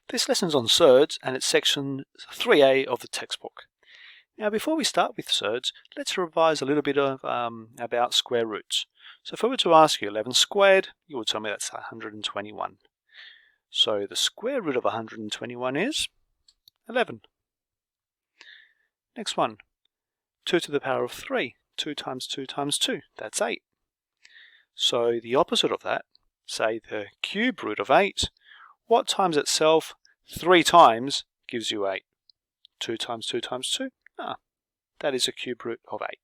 This lesson's on Surds and it's section 3A of the textbook. Now before we start with Surds, let's revise a little bit of about square roots. So if I were to ask you 11 squared, you would tell me that's 121. So the square root of 121 is 11. Next one, 2 to the power of 3. 2 times 2 times 2, that's 8. So the opposite of that, say the cube root of 8, what times itself 3 times gives you 8? 2 times 2 times 2? That is a cube root of 8.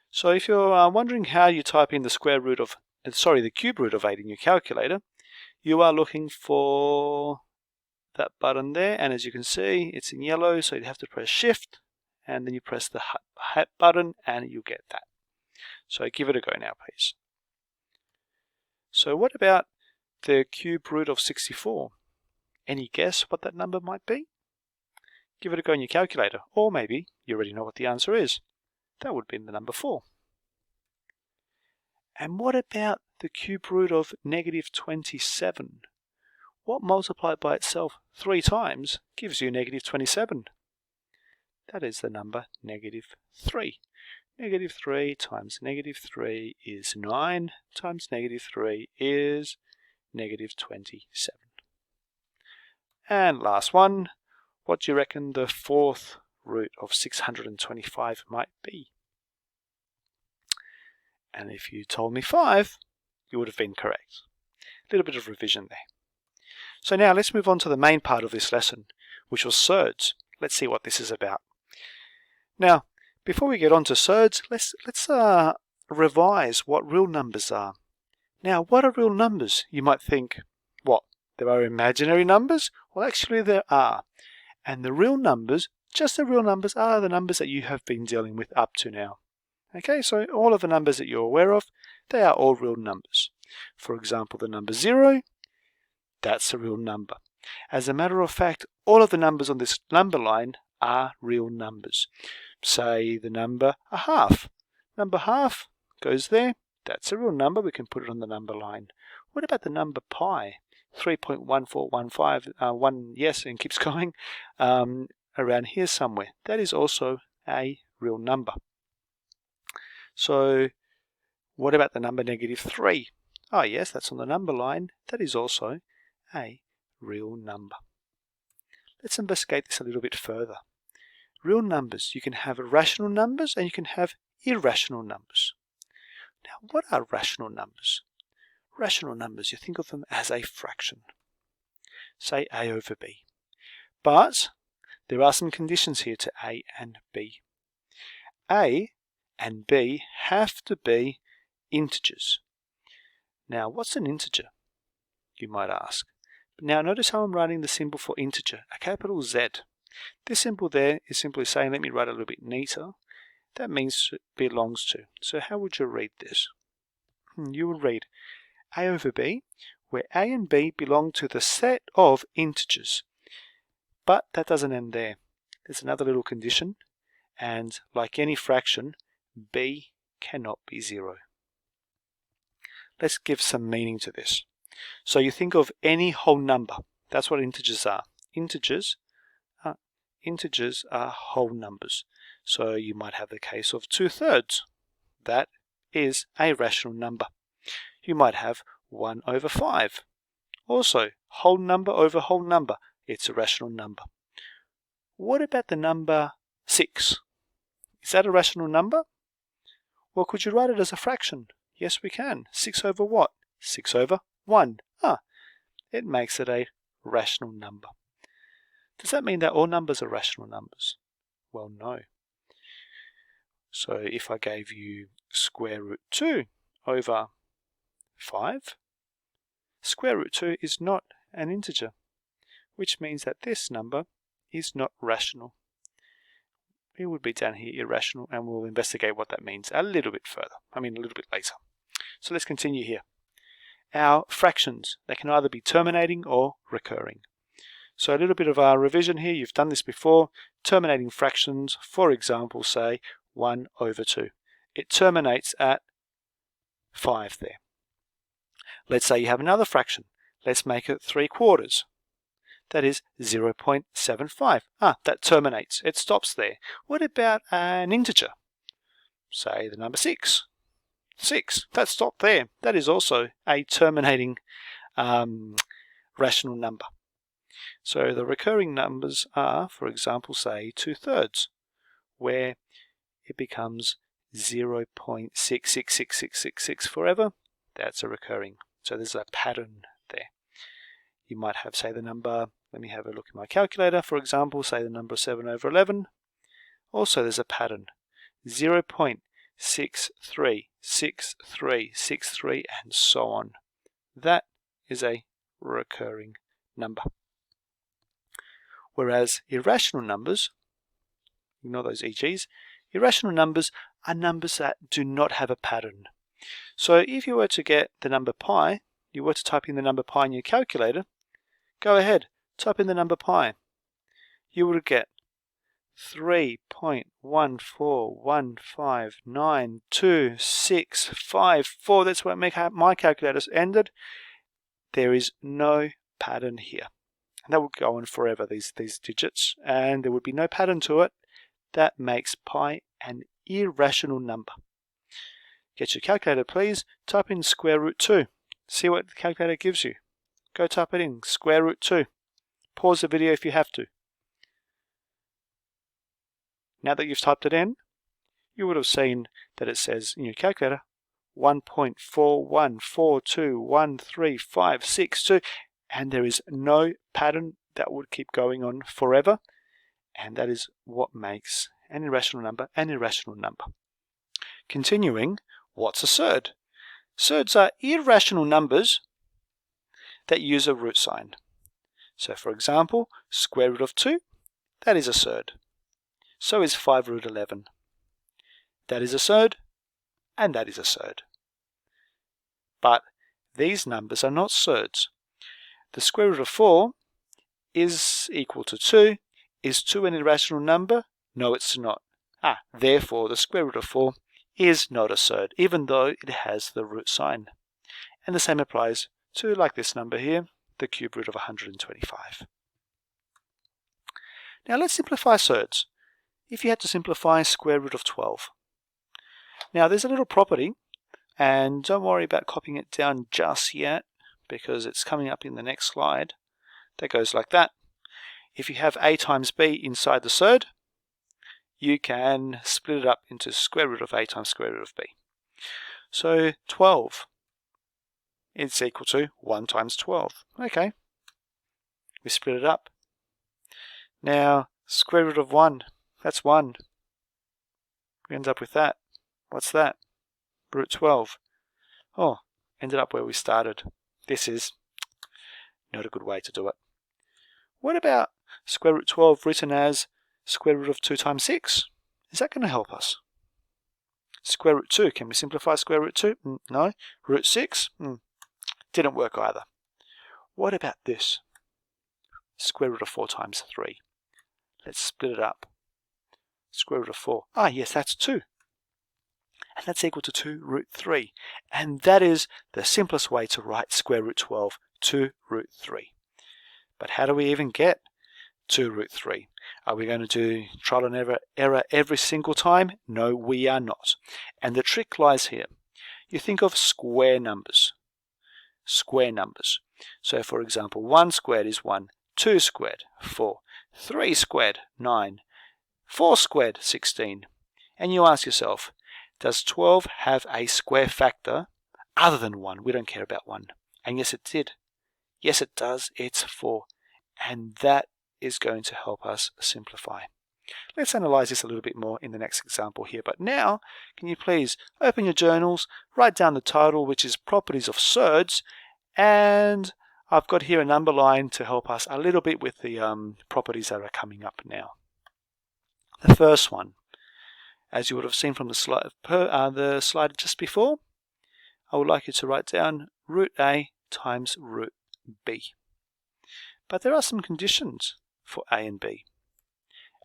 So if you're wondering how you type in the cube root of 8 in your calculator, you are looking for that button there, and as you can see, it's in yellow, so you have to press Shift, and then you press the hat button, and you get that. So give it a go now, please. So what about the cube root of 64? Any guess what that number might be? Give it a go in your calculator, or maybe you already know what the answer is. That would be the number 4. And what about the cube root of negative 27? What multiplied by itself 3 times gives you negative 27? That is the number negative 3. Negative 3 times negative 3 is 9, times negative 3 is negative 27. And last one, what do you reckon the 4th root of 625 might be? And if you told me 5, you would have been correct. A little bit of revision there. So now let's move on to the main part of this lesson, which was surds. Let's see what this is about. Now, before we get on to surds, let's revise what real numbers are. Now, what are real numbers? You might think, what? There are imaginary numbers? Well, actually there are. And the real numbers, just the real numbers, are the numbers that you have been dealing with up to now. Okay, so all of the numbers that you're aware of, they are all real numbers. For example, the number 0, that's a real number. As a matter of fact, all of the numbers on this number line are real numbers. Say the number a half. Number half goes there. That's a real number. We can put it on the number line. What about the number pi? 3.1415, yes, and keeps going, around here somewhere. That is also a real number. So what about the number negative 3? Oh yes, that's on the number line. That is also a real number. Let's investigate this a little bit further. Real numbers, you can have rational numbers and you can have irrational numbers. Now, what are rational numbers? Rational numbers, you think of them as a fraction. Say a over b. But there are some conditions here to a and b. A and b have to be integers. Now, what's an integer? You might ask. Now, notice how I'm writing the symbol for integer, a capital Z. This symbol there is simply saying, let me write it a little bit neater. That means it belongs to. So how would you read this? You would read a over b, where a and b belong to the set of integers. But that doesn't end there. There's another little condition, and like any fraction, b cannot be 0. Let's give some meaning to this. So you think of any whole number. That's what integers are. Integers are whole numbers. So you might have the case of 2/3. That is a rational number. You might have 1 over 5. Also, whole number over whole number. It's a rational number. What about the number 6? Is that a rational number? Well, could you write it as a fraction? Yes, we can. 6 over what? 6 over 1. It makes it a rational number. Does that mean that all numbers are rational numbers? Well, no. So if I gave you square root 2 over 5, square root 2 is not an integer, which means that this number is not rational. It would be down here irrational, and we'll investigate what that means a little bit further. A little bit later. So let's continue here. Our fractions, they can either be terminating or recurring. So a little bit of our revision here. You've done this before. Terminating fractions, for example, say 1 over 2. It terminates at 5 there. Let's say you have another fraction. Let's make it 3/4. That is 0.75. That terminates. It stops there. What about an integer? Say the number 6. 6. That stopped there. That is also a terminating rational number. So the recurring numbers are, for example, say 2/3, where it becomes 0.666666 forever. That's a recurring. So there's a pattern there. You might have, say, the number, let me have a look at my calculator, for example, say the number 7/11. Also there's a pattern, 0.636363, and so on. That is a recurring number. Whereas irrational numbers, ignore those EGs, irrational numbers are numbers that do not have a pattern. So if you were to get the number pi, you were to type in the number pi in your calculator, go ahead, type in the number pi. You would get 3.141592654. That's where my calculators ended. There is no pattern here. And that would go on forever, these digits, and there would be no pattern to it. That makes pi an irrational number. Get your calculator, please. Type in square root 2. See what the calculator gives you. Go type it in, square root 2. Pause the video if you have to. Now that you've typed it in, you would have seen that it says in your calculator 1.414213562, and there is no pattern. That would keep going on forever, and that is what makes an irrational number an irrational number. Continuing, what's a surd? Surds are irrational numbers that use a root sign. So for example, square root of 2, that is a surd. So is 5√11. That is a surd, and that is a surd. But these numbers are not surds. The square root of 4 is equal to 2. Is 2 an irrational number? No, it's not. Therefore, the square root of 4 is not a surd, even though it has the root sign. And the same applies to, like this number here, the cube root of 125. Now let's simplify surds. If you had to simplify square root of 12. Now there's a little property, and don't worry about copying it down just yet, because it's coming up in the next slide, that goes like that. If you have a times b inside the surd, you can split it up into square root of a times square root of b. So 12 is equal to 1 times 12. Okay, we split it up. Now square root of 1, that's 1. We end up with that. What's that? Root 12. Oh, ended up where we started. This is not a good way to do it. What about square root 12 written as square root of 2 times 6? Is that going to help us? Square root 2, can we simplify square root 2? No. Root 6? Didn't work either. What about this? Square root of 4 times 3. Let's split it up. Square root of 4. Yes, that's 2. And that's equal to 2 root 3. And that is the simplest way to write square root 12, 2 root 3. But how do we even get 2 root 3? Are we going to do trial and error every single time? No, we are not. And the trick lies here. You think of square numbers. Square numbers. So for example, 1 squared is 1, 2 squared, 4, 3 squared, 9, 4 squared, 16. And you ask yourself, does 12 have a square factor other than 1? We don't care about 1. And yes, it did. Yes, it does. It's 4. And that is going to help us simplify. Let's analyze this a little bit more in the next example here. But now, can you please open your journals, write down the title, which is Properties of Surds, and I've got here a number line to help us a little bit with the properties that are coming up now. The first one, as you would have seen from the slide just before, I would like you to write down root A times root B. But there are some conditions for A and B.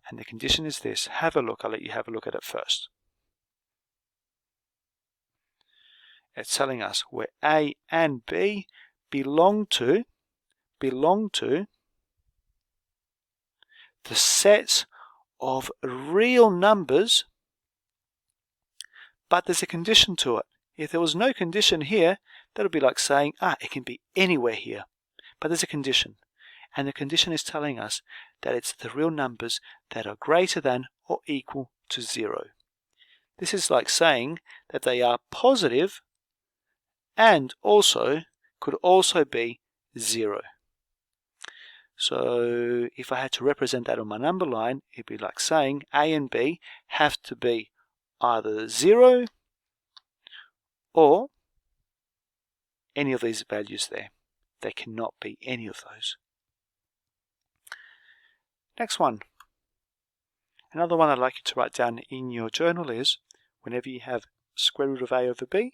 And the condition is this. Have a look. I'll let you have a look at it first. It's telling us where A and B belong to the set of real numbers, but there's a condition to it. If there was no condition here, that would be like saying, it can be anywhere here. But there's a condition. And the condition is telling us that it's the real numbers that are greater than or equal to 0. This is like saying that they are positive and also could also be 0. So if I had to represent that on my number line, it'd be like saying A and B have to be either 0 or any of these values there. They cannot be any of those. Next one. Another one I'd like you to write down in your journal is, whenever you have square root of A over B,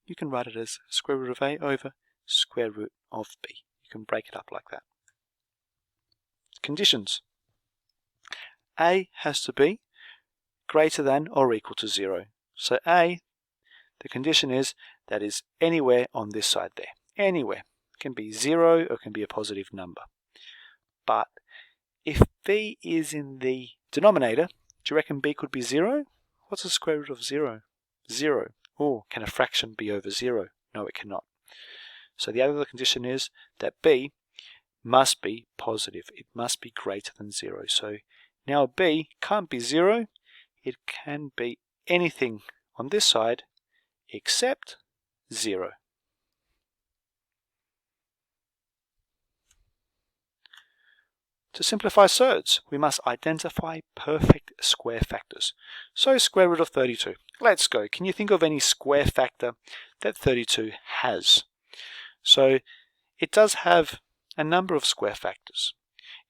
you can write it as square root of A over square root of B. You can break it up like that. Conditions. A has to be greater than or equal to 0. So A, the condition is that is anywhere on this side there. Anywhere. It can be 0 or it can be a positive number. But if B is in the denominator, do you reckon B could be 0? What's the square root of 0? 0. Or can a fraction be over 0? No, it cannot. So the other condition is that B must be positive. It must be greater than 0. So now B can't be 0. It can be anything on this side except 0. To simplify surds, we must identify perfect square factors. So square root of 32. Let's go. Can you think of any square factor that 32 has? So it does have a number of square factors.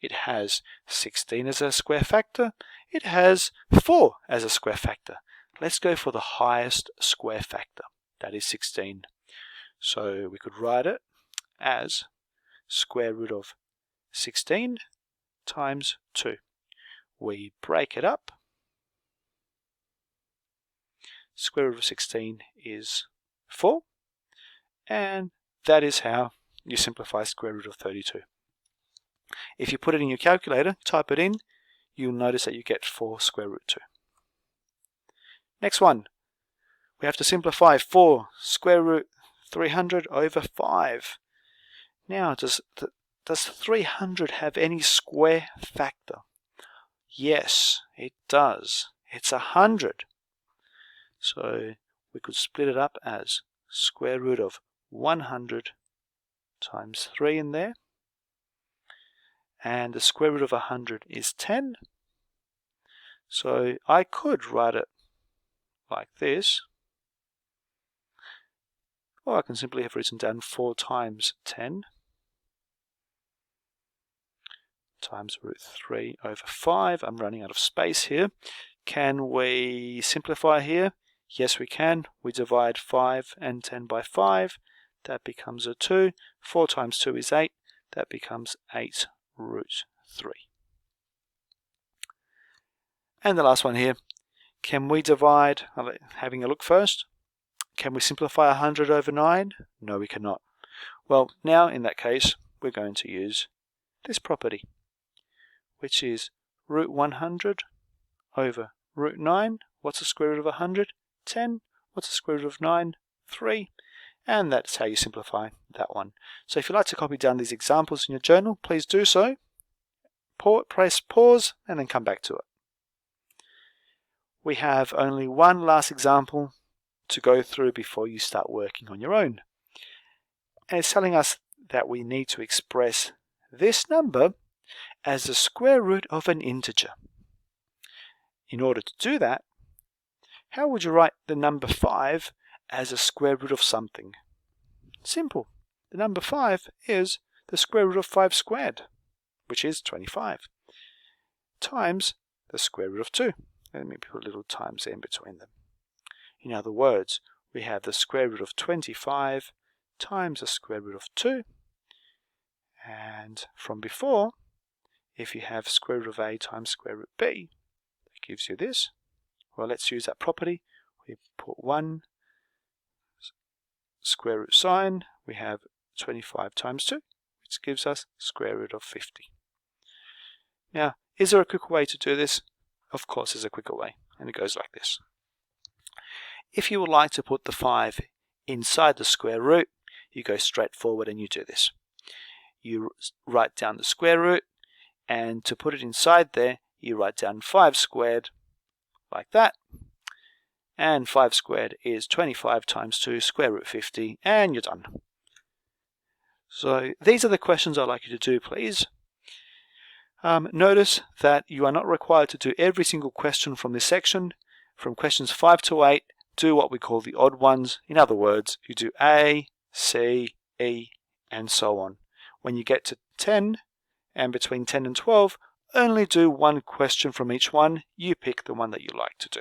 It has 16 as a square factor. It has 4 as a square factor. Let's go for the highest square factor. That is 16. So we could write it as square root of 16 times 2. We break it up. Square root of 16 is 4. And that is how you simplify square root of 32. If you put it in your calculator, type it in, you'll notice that you get 4 square root 2. Next one. We have to simplify 4 square root 300 over 5. Now, does 300 have any square factor? Yes, it does. It's 100. So we could split it up as square root of 100 times 3 in there. And the square root of 100 is 10. So I could write it like this. Or I can simply have written down 4 times 10 times root 3 over 5. I'm running out of space here. Can we simplify here? Yes, we can. We divide 5 and 10 by 5. That becomes a 2. 4 times 2 is 8. That becomes 8 root 3. And the last one here. Can we divide, having a look first, can we simplify 100 over 9? No, we cannot. Well, now in that case, we're going to use this property, which is root 100 over root 9. What's the square root of 100? 10. What's the square root of 9? 3. And that's how you simplify that one. So if you'd like to copy down these examples in your journal, please do so. Press pause and then come back to it. We have only one last example to go through before you start working on your own. And it's telling us that we need to express this number as the square root of an integer. In order to do that, how would you write the number 5 as a square root of something? Simple. The number 5 is the square root of 5 squared, which is 25, times the square root of 2. Let me put a little times in between them. In other words, we have the square root of 25 times the square root of 2. And from before, if you have square root of A times square root B, that gives you this. Well, let's use that property. We put 1 square root sign. We have 25 times 2, which gives us square root of 50. Now, is there a quicker way to do this? Of course there's a quicker way, and it goes like this. If you would like to put the 5 inside the square root, you go straight forward and you do this. You write down the square root, and to put it inside there, you write down 5 squared, like that. And 5 squared is 25 times 2, square root 50, and you're done. So these are the questions I'd like you to do, please. Notice that you are not required to do every single question from this section. From questions 5 to 8, do what we call the odd ones. In other words, you do A, C, E, and so on. When you get to 10, and between 10 and 12, only do one question from each one. You pick the one that you like to do.